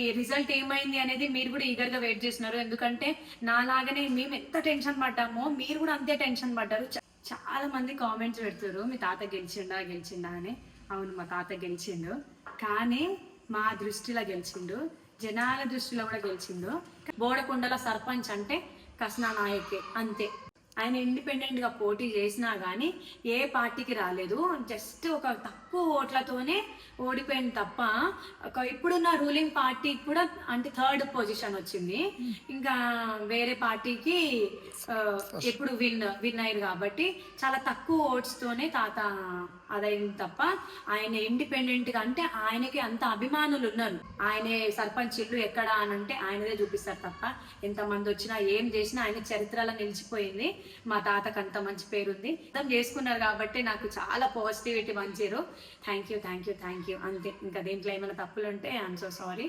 ఈ రిజల్ట్ ఏమైంది అనేది మీరు కూడా ఈగర్ గా వెయిట్ చేస్తున్నారు. ఎందుకంటే నాలాగనే మేము ఎంత టెన్షన్ పడ్డామో మీరు కూడా అంతే టెన్షన్ పడ్డారు. చాలా మంది కామెంట్స్ పెడుతున్నారు మీ తాత గెలిచిండా గెలిచిండా అని. అవును, మా తాత గెలిచిండు, కానీ మా దృష్టిలో గెలిచిండు, జనాల దృష్టిలో కూడా గెలిచిండు. బోడకొండల సర్పంచ్ అంటే కస్నా నాయకే, అంతే. ఆయన ఇండిపెండెంట్ గా పోటీ చేసినా కానీ ఏ పార్టీకి రాలేదు. జస్ట్ ఒక తక్కువ ఓట్లతోనే ఓడిపోయింది తప్ప ఇప్పుడున్న రూలింగ్ పార్టీకి కూడా అంటే 3rd పొజిషన్ వచ్చింది. ఇంకా వేరే పార్టీకి ఎప్పుడు విన్ అయ్యారు కాబట్టి చాలా తక్కువ ఓట్స్ తోనే తాత అదైంది తప్ప ఆయన ఇండిపెండెంట్ గా అంటే ఆయనకి అంత అభిమానులు ఉన్నారు. ఆయనే సర్పంచ్ ఇల్లు ఎక్కడ అని అంటే ఆయనదే చూపిస్తారు తప్ప ఎంతమంది వచ్చినా ఏం చేసినా ఆయన చరిత్రలో నిలిచిపోయింది. మా తాతకు అంత మంచి పేరుంది. అర్థం చేసుకున్నారు కాబట్టి నాకు చాలా పాజిటివిటీ మంచిరు. థ్యాంక్ యూ అంతే. ఇంకా దీంట్లో ఏమైనా తప్పులు ఉంటే ఐఎమ్ సో సారీ.